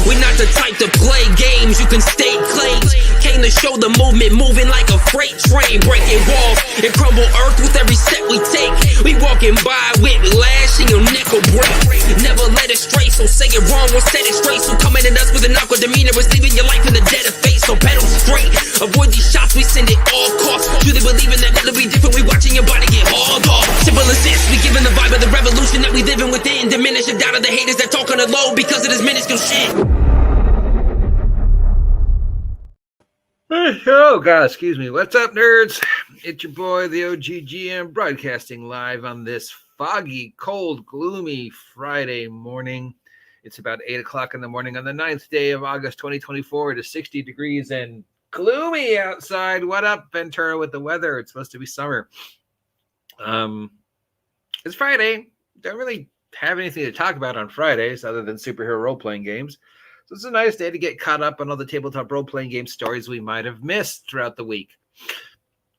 We're not the type to play games, you can stake claims. Came to show the movement moving like a freight train, breaking walls and crumble earth with every step we take. We walking by with lash and your neck will break. Never let it stray, so say it wrong or set it straight. So coming at us with an awkward demeanor is leaving your life in the dead of fate. So pedal straight, avoid these shots, we send it all costs. Truly believing that it'll be different, we watching your body get hauled off. Simple as this, we giving the vibe of the revolution that we living within. Diminish the doubt of the haters that talk on the low because of this minuscule shit. Oh, God, excuse me. What's up, nerds? It's your boy, the OGGM, broadcasting live on this foggy, cold, gloomy Friday morning. It's about 8 o'clock in the morning on the 9th day of August 2024. It is 60 degrees and gloomy outside. What up, Ventura, with the weather? It's supposed to be summer. It's Friday. Don't really have anything to talk about on Fridays other than superhero role-playing games. So it's a nice day to get caught up on all the tabletop role-playing game stories we might have missed throughout the week.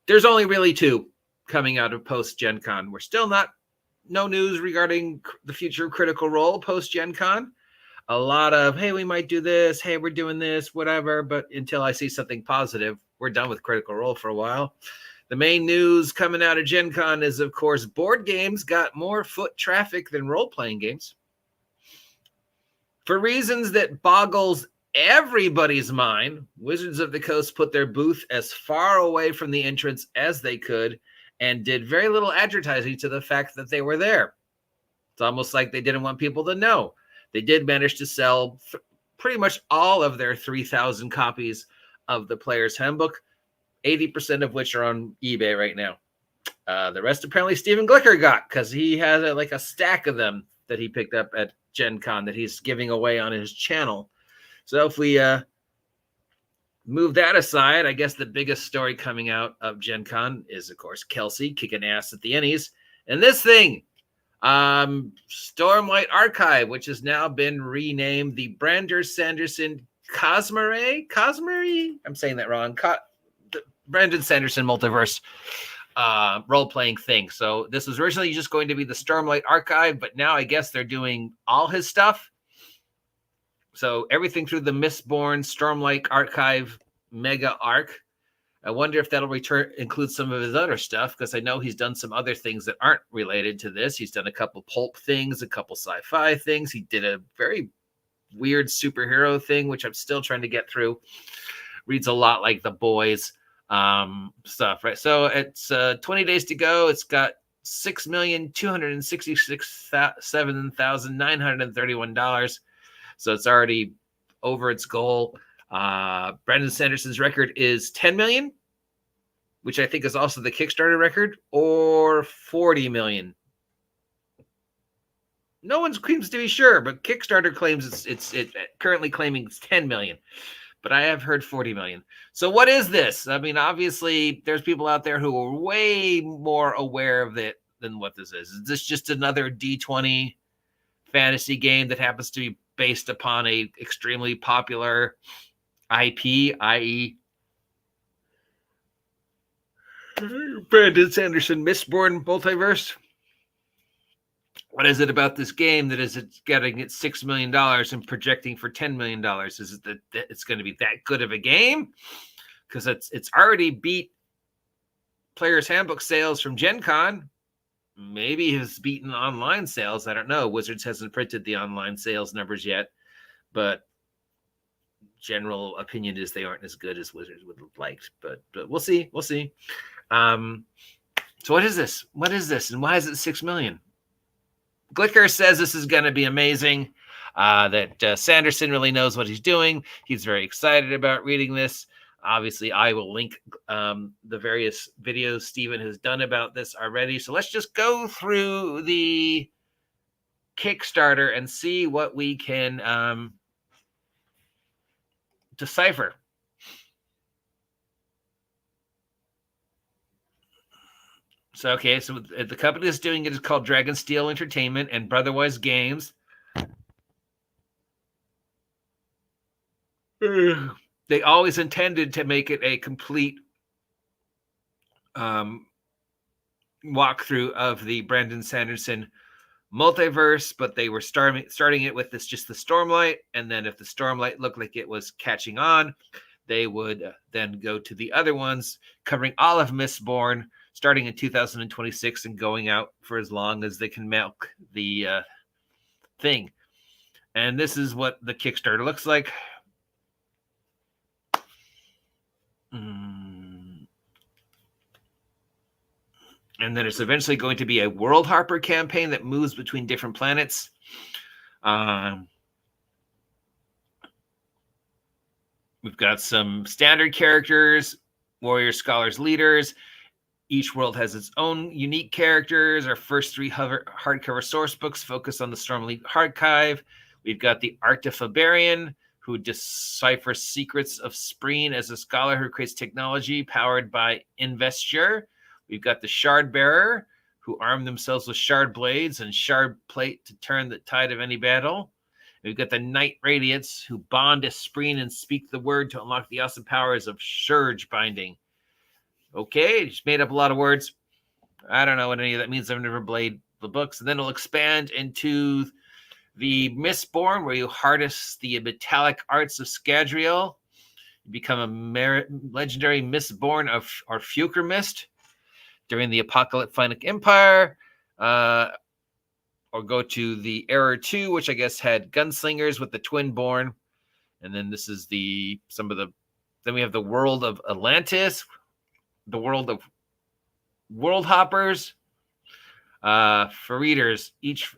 There's only really two coming out of post-Gen Con. We're still no news regarding the future of Critical Role post-Gen Con. A lot of, hey, we might do this, hey, we're doing this, whatever. But until I see something positive, we're done with Critical Role for a while. The main news coming out of Gen Con is, of course, board games got more foot traffic than role-playing games. For reasons that boggles everybody's mind, Wizards of the Coast put their booth as far away from the entrance as they could and did very little advertising to the fact that they were there. It's almost like they didn't want people to know. They did manage to sell pretty much all of their 3,000 copies of the Player's Handbook, 80% of which are on eBay right now. The rest apparently Stephen Glicker got because he has a stack of them that he picked up at Gen Con that he's giving away on his channel. So if we move that aside, I guess the biggest story coming out of Gen Con is, of course, Kelsey kicking ass at the Ennies. And this thing, Stormlight Archive, which has now been renamed the Brander Sanderson Cosmere? I'm saying that wrong. The Brandon Sanderson Multiverse role-playing thing. So this was originally just going to be the Stormlight Archive, but now I guess they're doing all his stuff. So everything through the Mistborn Stormlight Archive mega arc. I wonder if that'll include some of his other stuff, because I know he's done some other things that aren't related to this. He's done a couple pulp things, a couple sci-fi things. He did a very weird superhero thing, which I'm still trying to get through. Reads a lot like The Boys stuff, right? So it's 20 days to go. It's got $6,267,931. So it's already over its goal. Brandon Sanderson's record is 10 million, which I think is also the Kickstarter record, or 40 million. No one seems to be sure, but Kickstarter claims it's currently claiming it's 10 million. But I have heard 40 million. So what is this? I mean, obviously, there's people out there who are way more aware of it than what this is. Is this just another D20 fantasy game that happens to be based upon a extremely popular IP, i.e. Brandon Sanderson Mistborn multiverse? What is it about this game that is it's getting it $6 million and projecting for $10 million? Is it that it's going to be that good of a game? Because it's already beat Player's Handbook sales from Gen Con. Maybe has beaten online sales. I don't know. Wizards hasn't printed the online sales numbers yet, but general opinion is they aren't as good as Wizards would have liked. But we'll see. We'll see. So what is this? What is this? And why is it $6 million? Glicker says this is going to be amazing, that Sanderson really knows what he's doing. He's very excited about reading this. Obviously, I will link the various videos Stephen has done about this already. So let's just go through the Kickstarter and see what we can decipher. So, okay, so the company that's doing it is called Dragonsteel Entertainment and Brotherwise Games. They always intended to make it a complete walkthrough of the Brandon Sanderson multiverse, but they were starting it with just the Stormlight, and then if the Stormlight looked like it was catching on, they would then go to the other ones, covering all of Mistborn, starting in 2026 and going out for as long as they can milk the thing. And this is what the Kickstarter looks like. And then it's eventually going to be a World Harper campaign that moves between different planets. We've got some standard characters, warriors, scholars, leaders. Each world has its own unique characters. Our first 3 hardcover source books focus on the Stormlight Archive. We've got the Artifabarian, who deciphers secrets of Spreen as a scholar who creates technology powered by Investure. We've got the Shard Bearer, who arm themselves with shard blades and shard plate to turn the tide of any battle. We've got the Night Radiants, who bond to Spreen and speak the word to unlock the awesome powers of Surge Binding. Okay, just made up a lot of words. I don't know what any of that means. I've never played the books. And then it'll expand into the Mistborn, where you harness the metallic arts of Scadrial. You become a legendary Mistborn of Fukermist during the Apocalyptic Empire. Or go to the Error 2, which I guess had gunslingers with the Twinborn. And then this is then we have the world of Atlantis, the world of World Hoppers. For readers,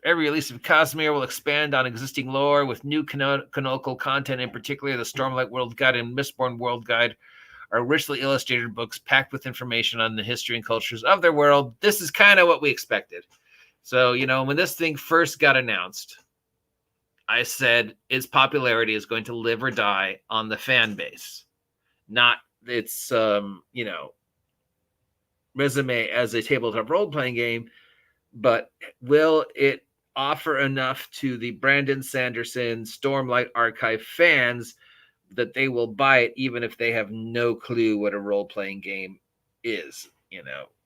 every release of Cosmere will expand on existing lore with new canonical content. In particular, the Stormlight World Guide and Mistborn World Guide are richly illustrated books packed with information on the history and cultures of their world. This is kind of what we expected. So, when this thing first got announced, I said its popularity is going to live or die on the fan base, not its, resume as a tabletop role-playing game, but will it offer enough to the Brandon Sanderson Stormlight Archive fans that they will buy it even if they have no clue what a role-playing game is,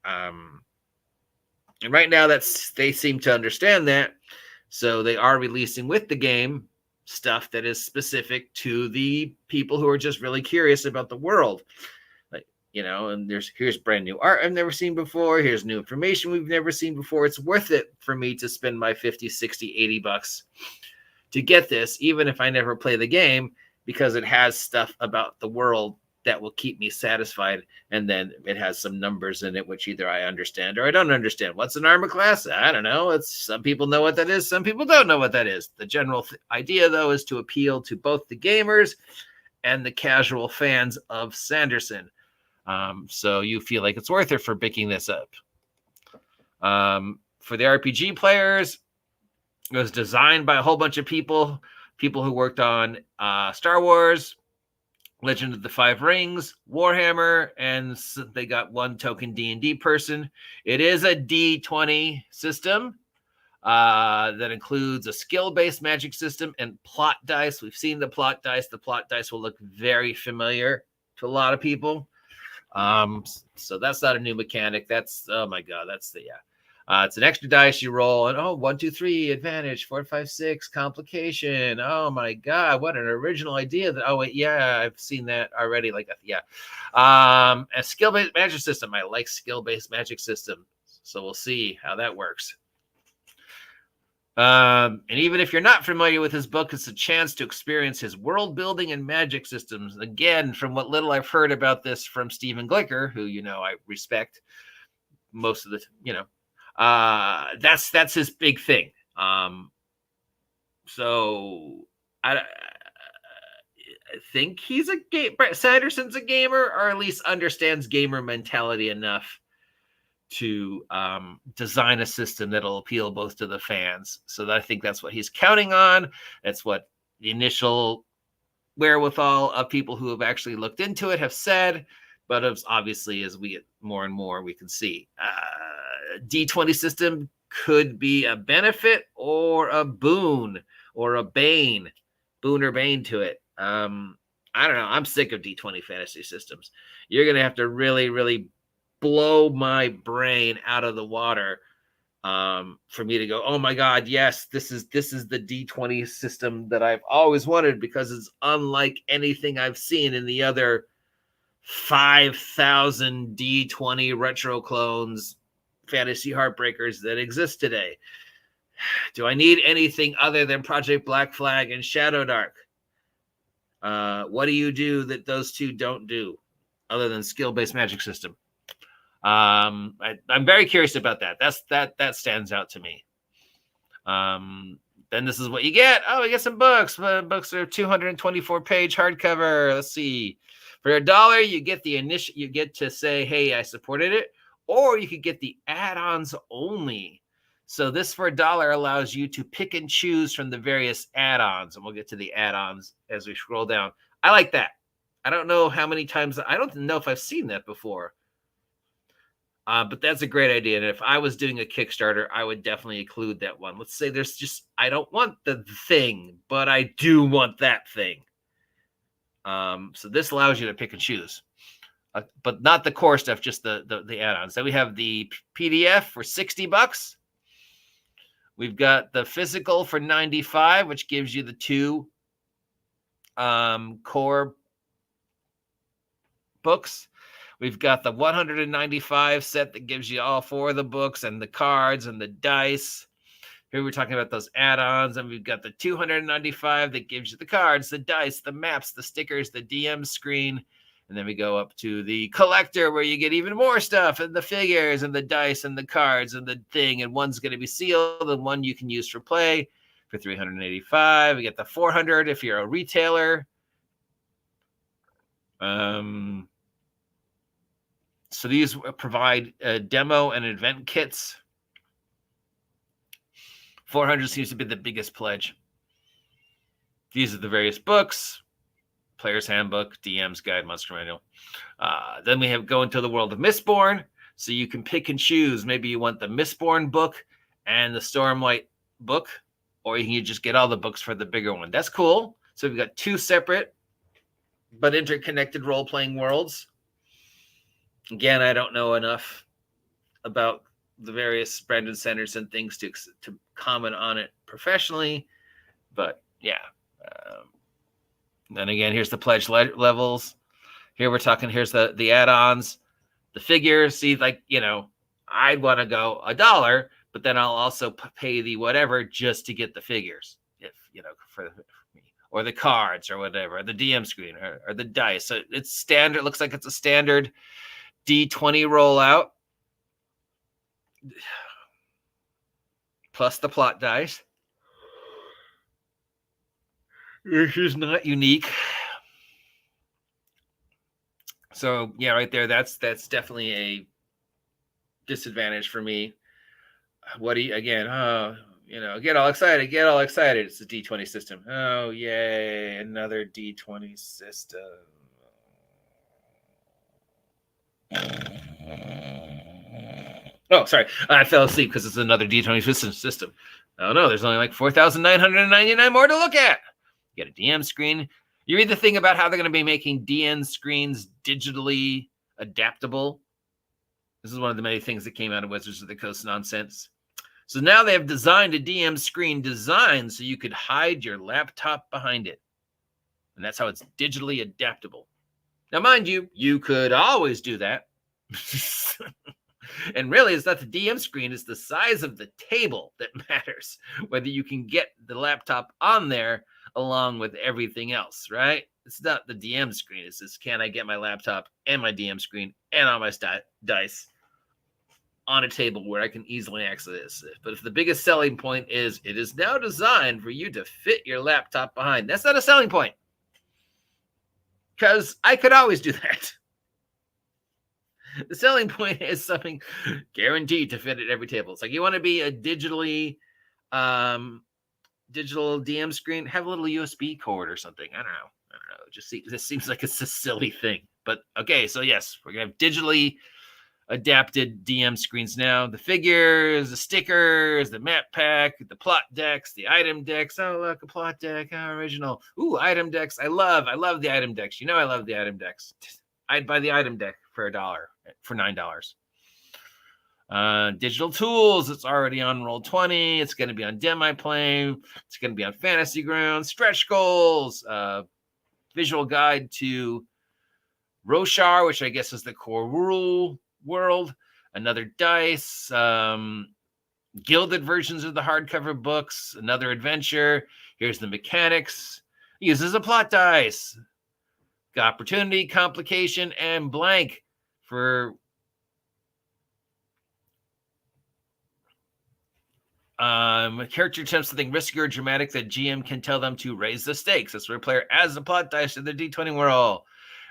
And right now, they seem to understand that. So they are releasing with the game stuff that is specific to the people who are just really curious about the world. And here's brand new art I've never seen before. Here's new information we've never seen before. It's worth it for me to spend my 50, 60, $80 to get this, even if I never play the game, because it has stuff about the world that will keep me satisfied. And then it has some numbers in it, which either I understand or I don't understand. What's an armor class? I don't know. Some people know what that is. Some people don't know what that is. The general idea, though, is to appeal to both the gamers and the casual fans of Sanderson. So you feel like it's worth it for picking this up. For the RPG players, it was designed by a whole bunch of people who worked on Star Wars, Legend of the Five Rings, Warhammer, and they got one token D&D person. It is a D20 system that includes a skill-based magic system and plot dice. We've seen the plot dice. The plot dice will look very familiar to a lot of people. So that's not a new mechanic. That's, oh my God, it's an extra dice you roll, and 1, 2, 3, advantage, 4, 5, 6, complication. Oh my God, what an original idea! I've seen that already. A skill-based magic system. I like skill-based magic system, so we'll see how that works. And even if you're not familiar with his book, it's a chance to experience his world building and magic systems. Again, from what little I've heard about this from Stephen Glicker, who I respect most of the that's his big thing. So I think he's Sanderson's a gamer, or at least understands gamer mentality enough to design a system that'll appeal both to the fans. So I think that's what he's counting on. That's what the initial wherewithal of people who have actually looked into it have said. But obviously, as we get more and more, we can see D20 system could be a benefit or a boon or a bane, boon or bane to it. I don't know. I'm sick of D20 fantasy systems. You're going to have to really, really blow my brain out of the water for me to go, oh my God, yes, this is the D20 system that I've always wanted, because it's unlike anything I've seen in the other 5,000 D20 retro clones, fantasy heartbreakers that exist today. Do I need anything other than Project Black Flag and Shadow Dark? What do you do that those two don't do, other than skill-based magic system? I'm very curious about that. That stands out to me. Then this is what you get. Oh, we get some books. Books are 224-page hardcover. Let's see. For $1, you get the initial. You get to say, "Hey, I supported it," or you could get the add-ons only. So this for $1 allows you to pick and choose from the various add-ons, and we'll get to the add-ons as we scroll down. I like that. I don't know how many times. I don't know if I've seen that before. But that's a great idea. And if I was doing a Kickstarter, I would definitely include that one. Let's say there's just, I don't want the thing, but I do want that thing. So this allows you to pick and choose, but not the core stuff, just the add-ons. Then we have the PDF for $60. We've got the physical for $95, which gives you the 2 core books. We've got the $195 set that gives you all 4 of the books and the cards and the dice. Here we're talking about those add-ons, and we've got the $295 that gives you the cards, the dice, the maps, the stickers, the DM screen. And then we go up to the collector, where you get even more stuff, and the figures and the dice and the cards and the thing. And one's going to be sealed, and one you can use for play for $385. We get the $400 if you're a retailer. So these provide demo and event kits. $400 seems to be the biggest pledge. These are the various books: Player's Handbook, DM's Guide, Monster Manual. Then we have go into the world of Mistborn. So you can pick and choose. Maybe you want the Mistborn book and the Stormlight book, or you can just get all the books for the bigger one. That's cool. So we've got 2 separate but interconnected role-playing worlds. Again, I don't know enough about the various Brandon Sanderson things to comment on it professionally, but yeah. Then again, here's the pledge levels. Here we're talking, here's the add-ons, the figures. See, like, you know, I'd want to go $1, but then I'll also pay the whatever just to get the figures, if, you know, for me, or the cards or whatever, the DM screen or the dice. So it's standard. Looks like it's a standard D20 rollout, plus the plot dice. This is not unique. So yeah, right there, that's definitely a disadvantage for me. What do you, again, you know, get all excited. It's a D20 system. Oh, yay, another D20 system. Oh, sorry. I fell asleep because it's another D20 system. Oh, no, there's only like 4,999 more to look at. You get a DM screen. You read the thing about how they're going to be making DN screens digitally adaptable. This is one of the many things that came out of Wizards of the Coast nonsense. So now they have designed a DM screen designed so you could hide your laptop behind it. And that's how it's digitally adaptable. Now, mind you, you could always do that. And really, it's not the DM screen, it's the size of the table that matters. Whether you can get the laptop on there along with everything else, right? It's not the DM screen. It's just, can I get my laptop and my DM screen and all my dice on a table where I can easily access it? But if the biggest selling point is it is now designed for you to fit your laptop behind, that's not a selling point. Because I could always do that. The selling point is something guaranteed to fit at every table. It's like, you want to be a digital DM screen, have a little USB cord or something. I don't know. This seems like it's a silly thing. But okay, so yes, we're going to have digitally adapted DM screens now. The figures, the stickers, the map pack, the plot decks, the item decks. Oh, look, a plot deck. Oh, original. Ooh, item decks. I love the item decks. You know I love the item decks. I'd buy the item deck for $1, for $9. Digital tools, it's already on Roll20. It's going to be on Demi-Plane. It's going to be on Fantasy Grounds. Stretch goals. Visual guide to Roshar, which I guess is the core rule world. Another dice. Gilded versions of the hardcover books. Another adventure. Here's the mechanics. Uses a plot dice. Got opportunity, complication, and blank for a character attempts something risky or dramatic that GM can tell them to raise the stakes. That's where a player adds the plot dice to the D20 roll,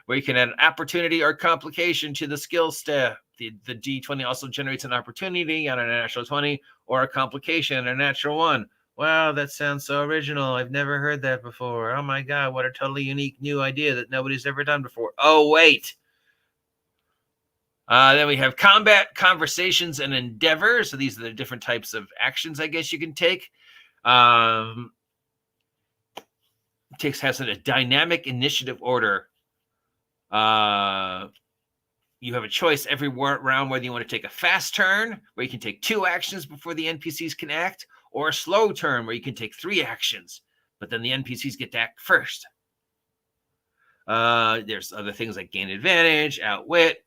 where you can add an opportunity or complication to the skill step. The D20 also generates an opportunity on a natural 20 or a complication on a natural 1. Wow, that sounds so original. I've never heard that before. Oh my God, what a totally unique new idea that nobody's ever done before. Oh, wait. Then we have combat, conversations, and endeavor. So these are the different types of actions I guess you can take. Has a dynamic initiative order. You have a choice every round whether you want to take a fast turn, where you can take 2 actions before the NPCs can act, or a slow turn, where you can take 3 actions, but then the NPCs get to act first. There's other things like gain advantage, outwit.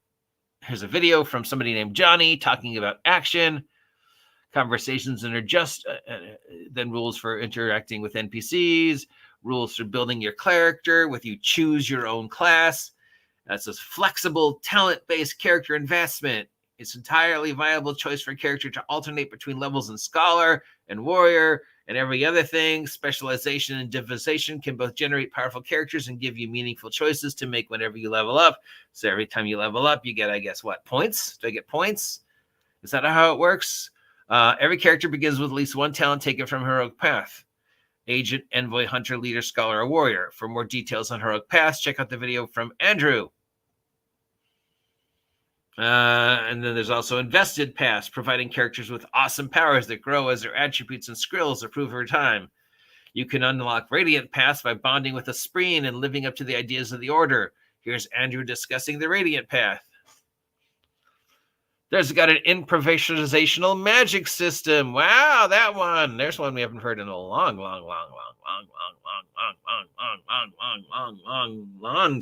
Here's a video from somebody named Johnny talking about action, conversations, and then rules for interacting with NPCs, rules for building your character with you choose your own class. That says flexible talent-based character advancement. It's entirely viable choice for a character to alternate between levels in Scholar and Warrior and every other thing. Specialization and divination can both generate powerful characters and give you meaningful choices to make whenever you level up. So every time you level up, you get, I guess, what, points? Do I get points? Is that how it works? Every character begins with at least 1 talent taken from Heroic Path. Agent, Envoy, Hunter, Leader, Scholar, or Warrior. For more details on Heroic Paths, check out the video from Andrew. And then there's also invested paths, providing characters with awesome powers that grow as their attributes and skills improve over time. You can unlock radiant paths by bonding with a spreen and living up to the ideas of the order. Here's Andrew discussing the radiant path. There's got an improvisational magic system. Wow, that one. There's one we haven't heard in a long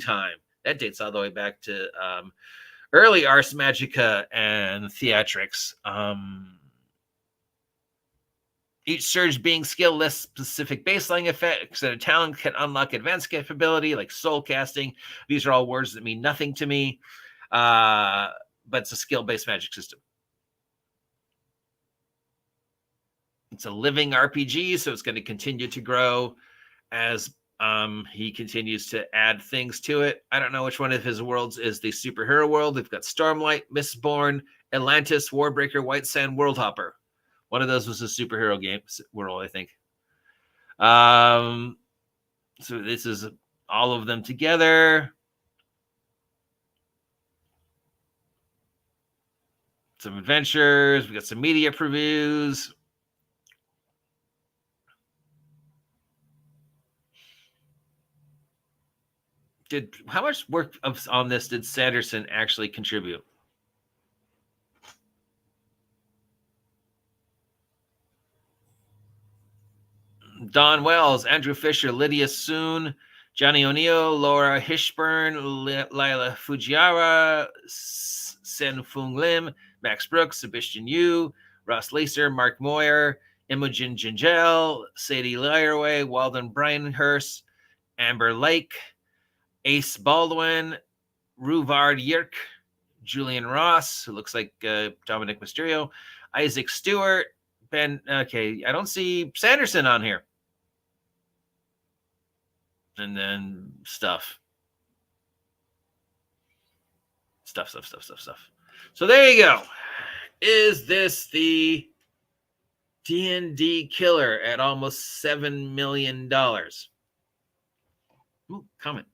time. That dates all the way back to early Ars Magica and Theatrics. Each surge being skill lists specific baseline effects that a talent can unlock advanced capability, like soul casting. These are all words that mean nothing to me, but it's a skill-based magic system. It's a living RPG, so it's going to continue to grow as he continues to add things to it. I don't know which one of his worlds is the superhero world. We've got Stormlight, Mistborn, Atlantis, Warbreaker, White Sand, Worldhopper. One of those was a superhero game world, I think. So this is all of them together. Some adventures. We got some media previews. How much work on this did Sanderson actually contribute? Don Wells, Andrew Fisher, Lydia Soon, Johnny O'Neill, Laura Hishburn, Lila Fujiwara, Sen-Fung Lim, Max Brooks, Sebastian Yu, Ross Lacer, Mark Moyer, Imogen Gingell, Sadie Lyerway, Walden Bryanhurst, Amber Lake, Ace Baldwin, Ruvard Yerk, Julian Ross, who looks like Dominic Mysterio, Isaac Stewart, Ben. Okay, I don't see Sanderson on here. And then stuff. So there you go. Is this the D&D killer at almost $7 million? Ooh, comment.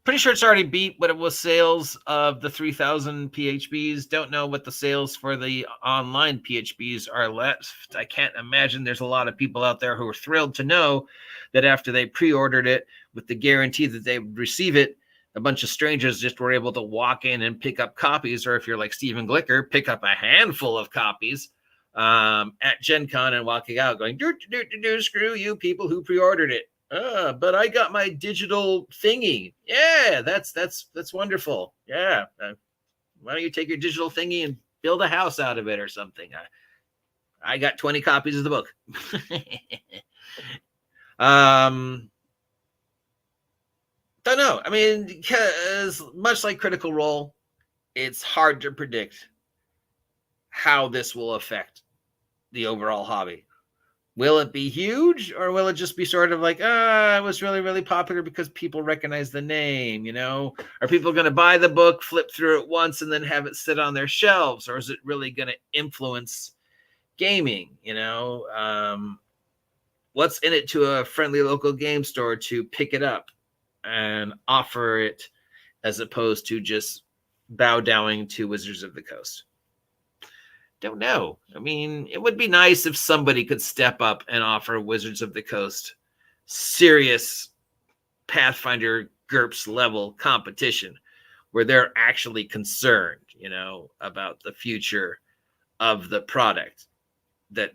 Pretty sure it's already beat what it was sales of the 3,000 PHBs. Don't know what the sales for the online PHBs are left. I can't imagine there's a lot of people out there who are thrilled to know that after they pre-ordered it with the guarantee that they would receive it, a bunch of strangers just were able to walk in and pick up copies, or if you're like Stephen Glicker, pick up a handful of copies at Gen Con and walking out going, screw you people who pre-ordered it. But I got my digital thingy. Yeah, that's wonderful. Yeah. Why don't you take your digital thingy and build a house out of it or something? I got 20 copies of the book. Don't know. I mean, because much like Critical Role, it's hard to predict how this will affect the overall hobby. Will it be huge, or will it just be sort of like, it was really, really popular because people recognize the name, you know? Are people going to buy the book, flip through it once, and then have it sit on their shelves? Or is it really going to influence gaming, you know? What's in it to a friendly local game store to pick it up and offer it as opposed to just bow downing to Wizards of the Coast? Don't know. I mean, it would be nice if somebody could step up and offer Wizards of the Coast serious Pathfinder GURPS level competition where they're actually concerned, you know, about the future of the product. That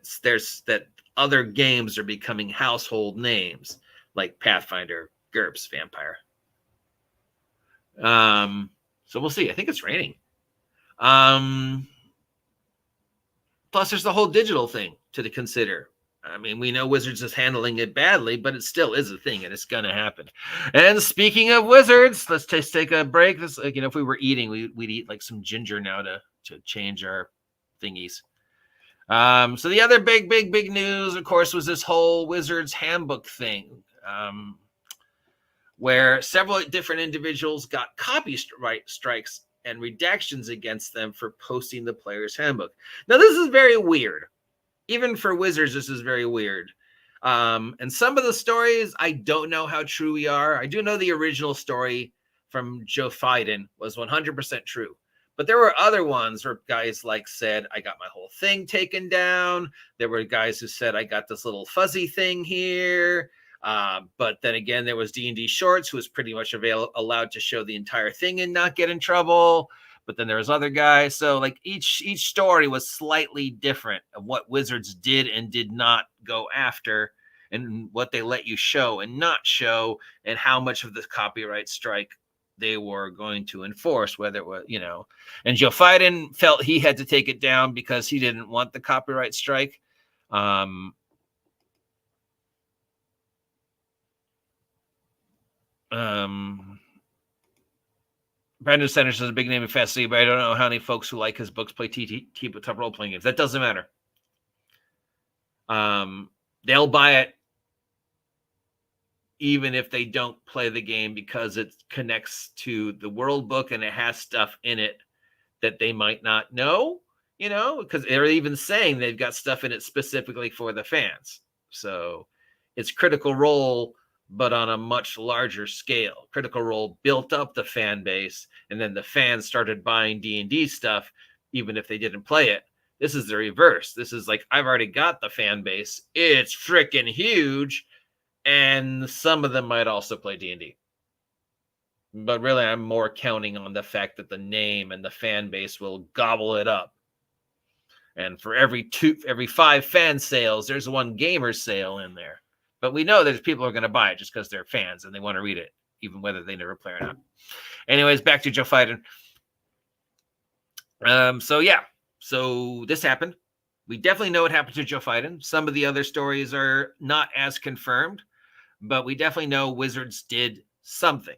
other games are becoming household names like Pathfinder, GURPS, Vampire. So we'll see. I think it's raining. Plus, there's the whole digital thing to consider. I mean, we know Wizards is handling it badly, but it still is a thing, and it's going to happen. And speaking of Wizards, let's just take a break. This, you know, if we were eating, we'd eat like some ginger now to change our thingies. So the other big news, of course, was this whole Wizards handbook thing, where several different individuals got copyright strikes and redactions against them for posting the player's handbook. Now, this is very weird. Even for Wizards, this is very weird. And some of the stories, I don't know how true we are. I do know the original story from Joe Fiden was 100% true. But there were other ones where guys like said, I got my whole thing taken down. There were guys who said, I got this little fuzzy thing here. But then again, there was D&D Shorts, who was pretty much allowed to show the entire thing and not get in trouble. But then there was other guys. So like each story was slightly different of what Wizards did and did not go after, and what they let you show and not show, and how much of the copyright strike they were going to enforce, whether it was, you know. And Joe Fiden felt he had to take it down because he didn't want the copyright strike. Brandon Sanderson is a big name in Fantasy, but I don't know how many folks who like his books play tabletop role-playing games. That doesn't matter. They'll buy it even if they don't play the game because it connects to the world book and it has stuff in it that they might not know, you know, because they're even saying they've got stuff in it specifically for the fans. So it's Critical Role, but on a much larger scale. Critical Role built up the fan base, and then the fans started buying D&D stuff, even if they didn't play it. This is the reverse. This is like, I've already got the fan base. It's freaking huge, and some of them might also play D&D. But really, I'm more counting on the fact that the name and the fan base will gobble it up. And for every 5 fan sales, there's one gamer sale in there. But we know there's people who are going to buy it just because they're fans and they want to read it, even whether they never play or not. Anyways, back to Joe Fiden. So this happened. We definitely know what happened to Joe Fiden. Some of the other stories are not as confirmed, but we definitely know Wizards did something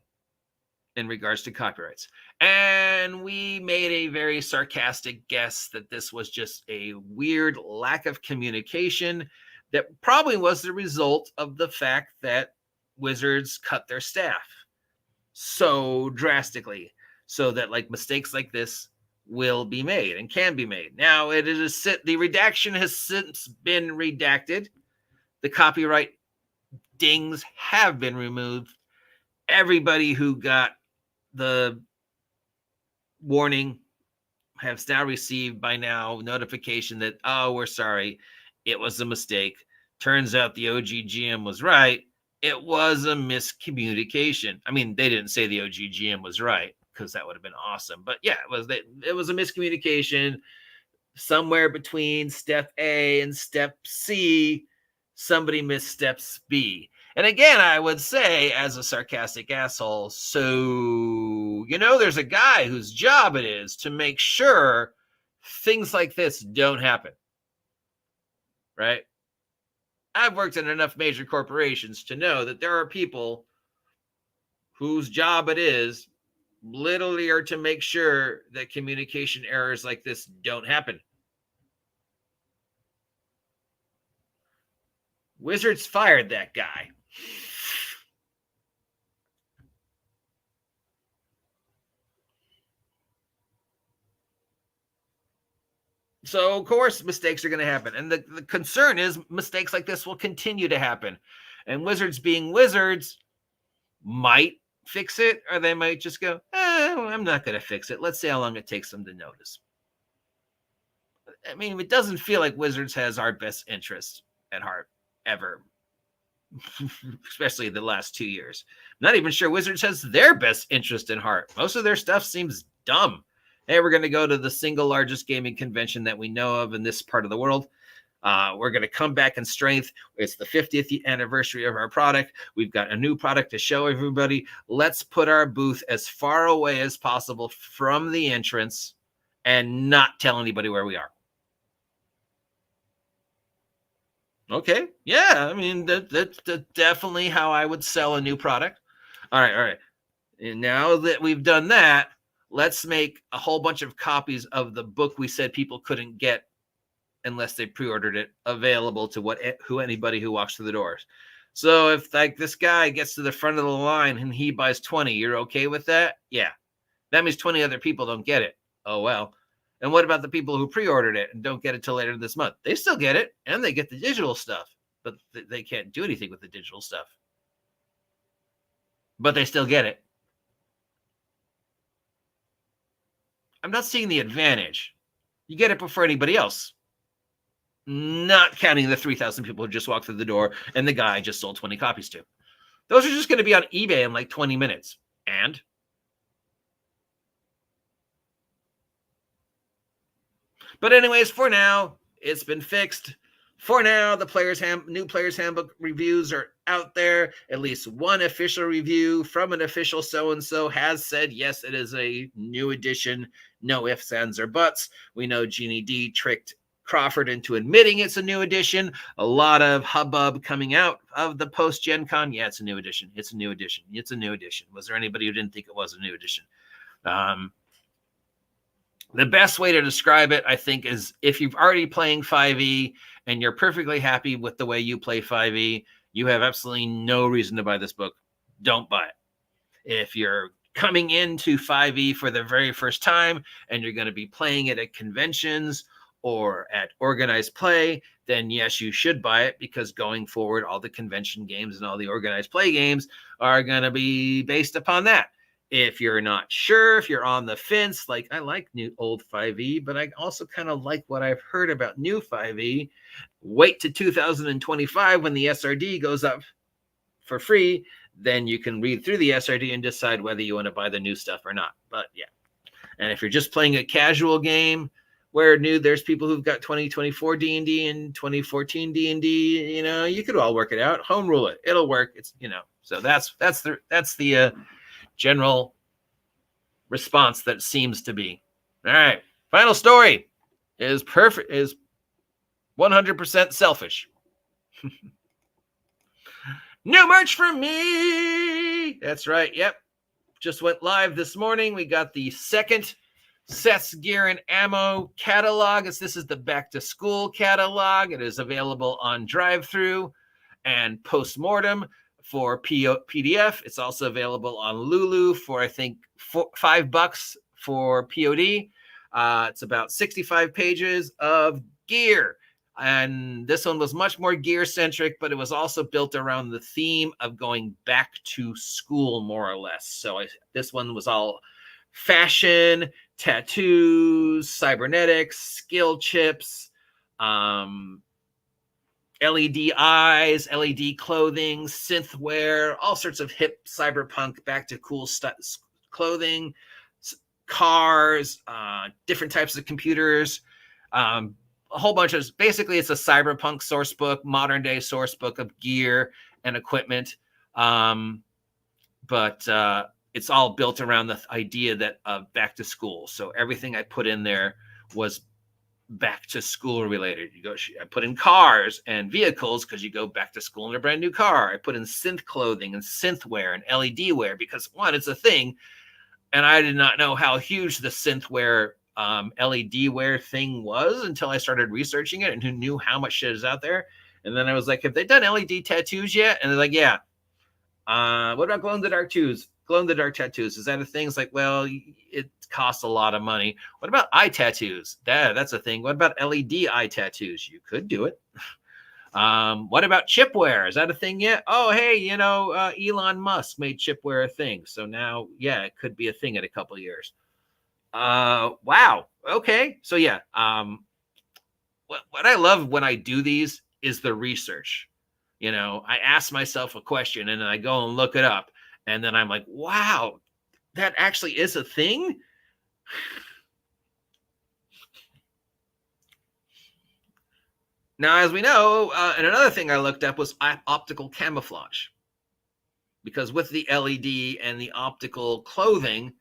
in regards to copyrights. And we made a very sarcastic guess that this was just a weird lack of communication that probably was the result of the fact that Wizards cut their staff so drastically, so that like mistakes like this will be made and can be made. Now, the redaction has since been redacted. The copyright dings have been removed. Everybody who got the warning, have now received by now notification that, oh, we're sorry, it was a mistake. Turns out the OGGM was right. It was a miscommunication. I mean, they didn't say the OGGM was right because that would have been awesome. But yeah, it was a miscommunication somewhere between step A and step C. Somebody missed steps B. And again, I would say, as a sarcastic asshole, so, there's a guy whose job it is to make sure things like this don't happen. Right? I've worked in enough major corporations to know that there are people whose job it is literally are to make sure that communication errors like this don't happen. Wizards fired that guy. So, of course, mistakes are going to happen. And the concern is mistakes like this will continue to happen. And Wizards being Wizards might fix it, or they might just go, I'm not going to fix it. Let's see how long it takes them to notice. I mean, it doesn't feel like Wizards has our best interest at heart, ever. Especially the last 2 years. I'm not even sure Wizards has their best interest in heart. Most of their stuff seems dumb. Hey, we're going to go to the single largest gaming convention that we know of in this part of the world. We're going to come back in strength. It's the 50th anniversary of our product. We've got a new product to show everybody. Let's put our booth as far away as possible from the entrance and not tell anybody where we are. Okay. Yeah. I mean, that's definitely how I would sell a new product. All right. And now that we've done that, let's make a whole bunch of copies of the book we said people couldn't get unless they pre-ordered it available to anybody who walks through the doors. So if like this guy gets to the front of the line and he buys 20, you're okay with that? Yeah. That means 20 other people don't get it. Oh, well. And what about the people who pre-ordered it and don't get it till later this month? They still get it, and they get the digital stuff, but they can't do anything with the digital stuff. But they still get it. I'm not seeing the advantage. You get it before anybody else. Not counting the 3,000 people who just walked through the door and the guy I just sold 20 copies to. Those are just going to be on eBay in like 20 minutes. And but anyways, for now, it's been fixed. For now, the new player's handbook reviews are out there. At least one official review from an official so-and-so has said, yes, it is a new edition. No ifs, ands, or buts. We know Jeannie D tricked Crawford into admitting it's a new edition. A lot of hubbub coming out of the post-Gen Con. Yeah, it's a new edition. It's a new edition. It's a new edition. Was there anybody who didn't think it was a new edition? The best way to describe it, I think, is if you've already playing 5e and you're perfectly happy with the way you play 5e, you have absolutely no reason to buy this book. Don't buy it. If you're coming into 5e for the very first time and you're going to be playing it at conventions or at organized play, then yes, you should buy it, because going forward, all the convention games and all the organized play games are going to be based upon that. If you're not sure, if you're on the fence, like I like new old 5e, but I also kind of like what I've heard about new 5e, wait to 2025 when the SRD goes up for free. Then you can read through the SRD and decide whether you want to buy the new stuff or not. But yeah. And if you're just playing a casual game where there's people who've got 2024 D&D and 2014 D&D, you could all work it out. Home rule it. It'll work. It's, so that's the general response that seems to be. All right. Final story is 100% selfish. New merch from me. That's right. Yep. Just went live this morning. We got the second Seths Gear and Ammo catalog. This is the back to school catalog. It is available on drive-thru and Postmortem for PDF. It's also available on Lulu for, I think, $5 for POD. It's about 65 pages of gear. And this one was much more gear centric, but it was also built around the theme of going back to school, more or less. So this one was all fashion, tattoos, cybernetics, skill chips, LED eyes, LED clothing, synthware, all sorts of hip cyberpunk back to cool clothing, cars, different types of computers, a whole bunch of, basically it's a cyberpunk source book, modern day source book of gear and equipment. But it's all built around the idea that back to school. So everything I put in there was back to school related. I put in cars and vehicles because you go back to school in a brand new car. I put in synth clothing and synthware and LED wear because one, it's a thing. And I did not know how huge the synthware LED wear thing was until I started researching it, and who knew how much shit is out there. And then I was like, have they done LED tattoos yet? And they're like, yeah. What about glow in the dark tattoos? Glow in the dark tattoos, is that a thing? It's like, well, it costs a lot of money. What about eye tattoos? That's a thing. What about LED eye tattoos? You could do it. What about chipware? Is that a thing yet? Oh, hey, Elon Musk made chipware a thing. So now, yeah, it could be a thing in a couple of years. Wow. Okay. So yeah. What I love when I do these is the research. I ask myself a question and then I go and look it up. And then I'm like, wow, that actually is a thing. Now, as we know, and another thing I looked up was optical camouflage. Because with the LED and the optical clothing,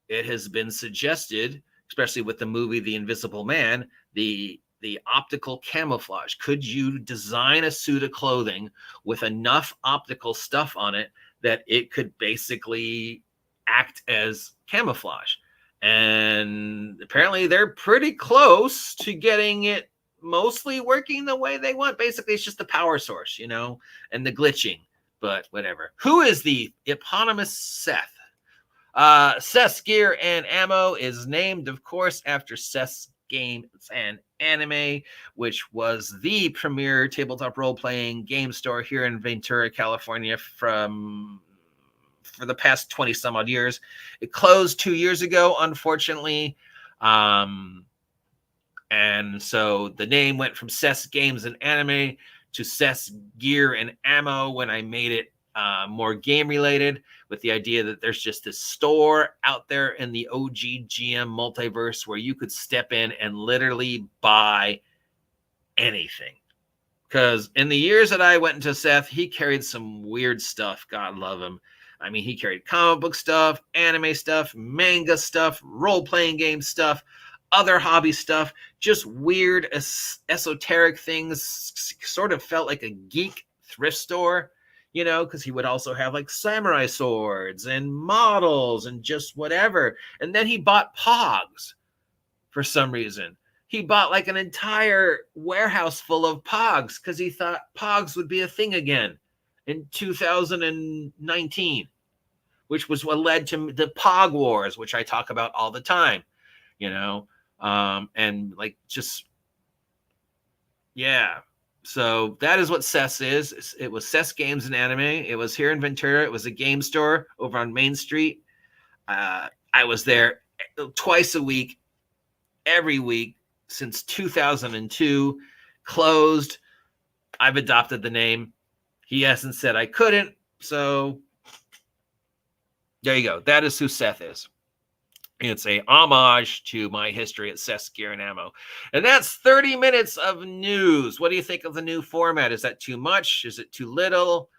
it has been suggested, especially with the movie The Invisible Man, the optical camouflage. Could you design a suit of clothing with enough optical stuff on it that it could basically act as camouflage? And apparently they're pretty close to getting it mostly working the way they want. Basically, it's just the power source, and the glitching, but whatever. Who is the eponymous Seth? Seths Gear and Ammo is named, of course, after Seth's Games and Anime, which was the premier tabletop role-playing game store here in Ventura, California for the past 20 some odd years. It closed 2 years ago, unfortunately. And so the name went from Seth's Games and Anime to Seths Gear and Ammo when I made it more game related, with the idea that there's just this store out there in the OG GM multiverse where you could step in and literally buy anything. Because in the years that I went into Seth, he carried some weird stuff. God love him. I mean, he carried comic book stuff, anime stuff, manga stuff, role-playing game stuff, other hobby stuff, just weird esoteric things. Sort of felt like a geek thrift store, because he would also have like samurai swords and models and just whatever. And then he bought Pogs for some reason. He bought like an entire warehouse full of Pogs because he thought Pogs would be a thing again in 2019, which was what led to the Pog Wars, which I talk about all the time, and like just, yeah. So that is what Seths is. It was Seths Games and Anime. It was here in Ventura. It was a game store over on Main Street. I was there twice a week, every week since 2002. Closed. I've adopted the name. He hasn't said I couldn't. So there you go. That is who Seth is. It's a homage to my history at Seths Gear and Ammo. And that's 30 minutes of news. What do you think of the new format? Is that too much? Is it too little?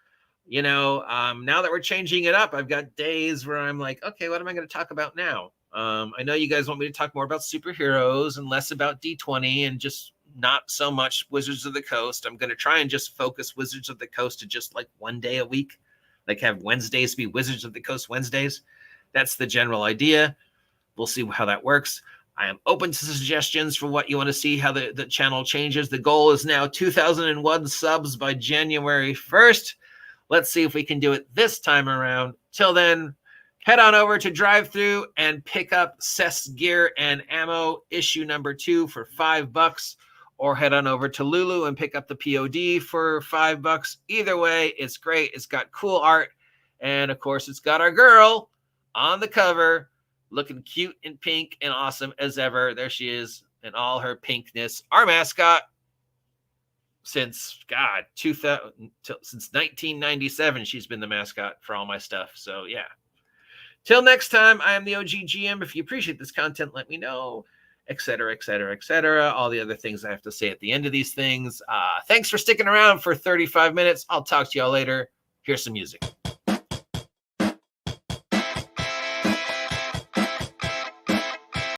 Now that we're changing it up, I've got days where I'm like, okay, what am I going to talk about now? I know you guys want me to talk more about superheroes and less about D20 and just not so much Wizards of the Coast. I'm going to try and just focus Wizards of the Coast to just like one day a week. Like have Wednesdays be Wizards of the Coast Wednesdays. That's the general idea. We'll see how that works. I am open to suggestions for what you want to see, how the channel changes. The goal is now 2001 subs by January 1st. Let's see if we can do it this time around. Till then, head on over to Drive-Thru and pick up Seths Gear and Ammo issue number 2 for $5, or head on over to Lulu and pick up the POD for $5. Either way, it's great. It's got cool art. And of course, it's got our girl on the cover looking cute and pink and awesome as ever. There she is in all her pinkness. Our mascot since, since 1997, she's been the mascot for all my stuff. So yeah. Till next time, I am the OG GM. If you appreciate this content, let me know, etc., etc., etc. All the other things I have to say at the end of these things. Thanks for sticking around for 35 minutes. I'll talk to y'all later. Here's some music.